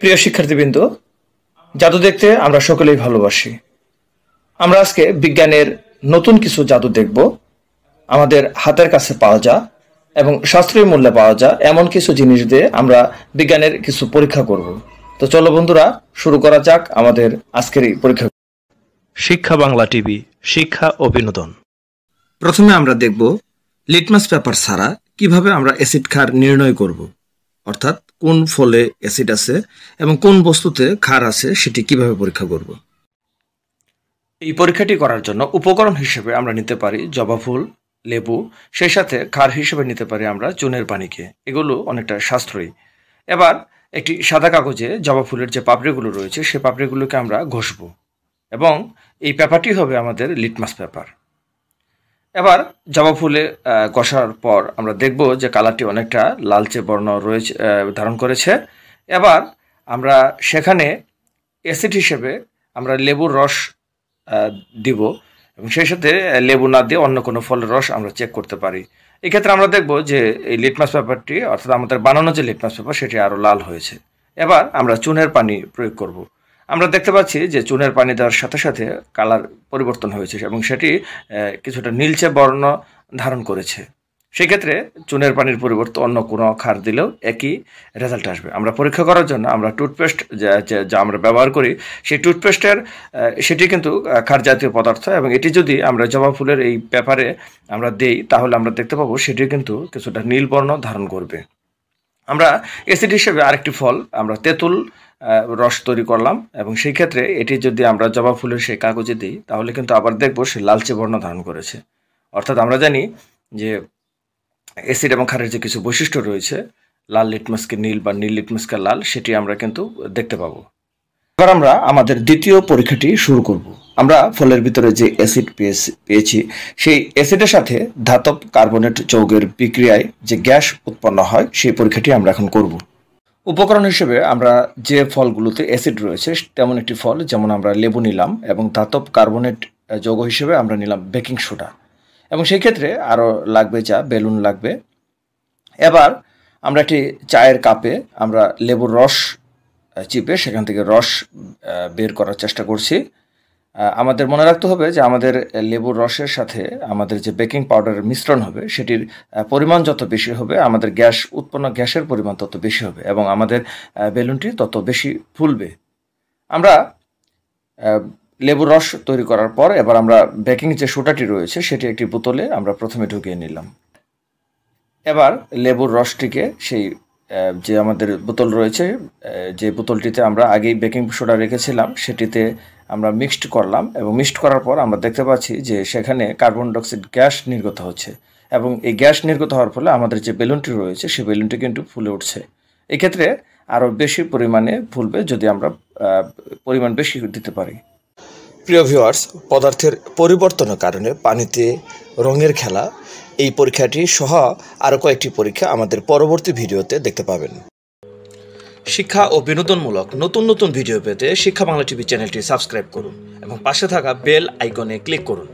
প্রিয় শিক্ষার্থীবৃন্দ, জাদু দেখতে আমরা সকলেই ভালোবাসি। আমরা আজকে বিজ্ঞানের নতুন কিছু জাদু দেখব। আমাদের হাতের কাছে পাওয়া যায় এবং সাশ্রয়ী মূল্যে পাওয়া যায় এমন কিছু জিনিস দিয়ে আমরা বিজ্ঞানের কিছু পরীক্ষা করব। তো চলো বন্ধুরা, শুরু করা যাক আমাদের আজকের এই পরীক্ষা। শিক্ষা বাংলা টিভি, শিক্ষা ও বিনোদন। প্রথমে আমরা দেখব লিটমাস পেপার ছাড়া কিভাবে আমরা অ্যাসিড ক্ষার নির্ণয় করব, অর্থাৎ কোন ফলে অ্যাসিড আছে এবং কোন বস্তুতে ক্ষার আছে সেটি কিভাবে পরীক্ষা করব। এই পরীক্ষাটি করার জন্য উপকরণ হিসেবে আমরা নিতে পারি জবা ফুল, লেবু, সেই সাথে ক্ষার হিসেবে নিতে পারি আমরা চুনের পানিকে। এগুলো অনেকটা সাশ্রয়ী। এবার একটি সাদা কাগজে জবা ফুলের যে পাপড়িগুলো রয়েছে সেই পাপড়িগুলোকে আমরা ঘষব এবং এই পেপারটি হবে আমাদের লিটমাস পেপার। এবার জবা ফুলে ঘষার পর আমরা দেখব যে কালারটি অনেকটা লালচে বর্ণ রয়েছে, ধারণ করেছে। এবার আমরা সেখানে অ্যাসিড হিসেবে আমরা লেবুর রস দিব এবং সেই সাথে লেবু না দিয়ে অন্য কোনো ফলের রস আমরা চেক করতে পারি। এক্ষেত্রে আমরা দেখব যে এই লিটমাস পেপারটি, অর্থাৎ আমাদের বানানো যে লিটমাস পেপার, সেটি আরও লাল হয়েছে। এবার আমরা চুনের পানি প্রয়োগ করব। আমরা দেখতে পাচ্ছি যে চুনের পানি দেওয়ার সাথে সাথে কালার পরিবর্তন হয়েছে এবং সেটি কিছুটা নীলচে বর্ণ ধারণ করেছে। সেক্ষেত্রে চুনের পানির পরিবর্তে অন্য কোনো ক্ষার দিলেও একই রেজাল্ট আসবে। আমরা পরীক্ষা করার জন্য আমরা টুথপেস্ট যা আমরা ব্যবহার করি, সেই টুথপেস্টের সেটি কিন্তু ক্ষার জাতীয় পদার্থ এবং এটি যদি আমরা জবা ফুলের এই পেপারে আমরা দেই তাহলে আমরা দেখতে পাবো সেটি কিন্তু কিছুটা নীল বর্ণ ধারণ করবে। আমরা অ্যাসিড হিসেবে আরেকটি ফল আমরা তেঁতুল রস তৈরি করলাম এবং সেই ক্ষেত্রে এটি যদি আমরা জবা ফুলের সেই কাগজে দিই তাহলে কিন্তু আবার দেখব সে লালচে বর্ণ ধারণ করেছে। অর্থাৎ আমরা জানি যে অ্যাসিড এবং ক্ষারের যে কিছু বৈশিষ্ট্য রয়েছে, লাল লিটমাসকে নীল বা নীল লিটমাসকে লাল, সেটি আমরা কিন্তু দেখতে পাবো। এবার আমরা আমাদের দ্বিতীয় পরীক্ষাটি শুরু করব। আমরা ফলের ভিতরে যে অ্যাসিড পেয়েছি সেই অ্যাসিডের সাথে ধাতব কার্বনেট যৌগের বিক্রিয়ায় যে গ্যাস উৎপন্ন হয় সেই পরীক্ষাটি আমরা এখন করব। উপকরণ হিসেবে আমরা যে ফলগুলোতে অ্যাসিড রয়েছে তেমন একটি ফল, যেমন আমরা লেবু নিলাম এবং ধাতব কার্বনেট যৌগ হিসেবে আমরা নিলাম বেকিং সোডা এবং সেই ক্ষেত্রে আরও লাগবে যা বেলুন লাগবে। এবার আমরা একটি চায়ের কাপে আমরা লেবুর রস চিপে সেখান থেকে রস বের করার চেষ্টা করছি। আমাদের মনে রাখতে হবে যে আমাদের লেবুর রসের সাথে আমাদের যে বেকিং পাউডারের মিশ্রণ হবে সেটির পরিমাণ যত বেশি হবে আমাদের গ্যাসের পরিমাণ তত বেশি হবে এবং আমাদের বেলুনটি তত বেশি ফুলবে। আমরা লেবুর রস তৈরি করার পর এবার আমরা বেকিং যে সোডাটি রয়েছে সেটি একটি বোতলে আমরা প্রথমে ঢুকিয়ে নিলাম। এবার লেবুর রসটিকে সেই যে আমাদের বোতল রয়েছে, যে বোতলটিতে আমরা আগেই বেকিং সোডা রেখেছিলাম সেটিতে আমরা মিক্সড করলাম এবং মিক্সড করার পর আমরা দেখতে পাচ্ছি যে সেখানে কার্বন ডাইঅক্সাইড গ্যাস নির্গত হচ্ছে এবং এই গ্যাস নির্গত হওয়ার ফলে আমাদের যে বেলুনটি রয়েছে সেই বেলুনটি কিন্তু ফুলে উঠছে। এক্ষেত্রে আরও বেশি পরিমাণে ফুলবে যদি আমরা পরিমাণ বেশি দিতে পারি। প্রিয় ভিউয়ার্স, পদার্থের পরিবর্তনের কারণে পানিতে রঙের খেলা, এই পরীক্ষাটি সহ আরও কয়েকটি পরীক্ষা আমাদের পরবর্তী ভিডিওতে দেখতে পাবেন। শিক্ষা ও বিনোদনমূলক নতুন নতুন ভিডিও পেতে শিক্ষা বাংলা টিভি চ্যানেলটি সাবস্ক্রাইব করুন এবং পাশে থাকা বেল আইকনে ক্লিক করুন।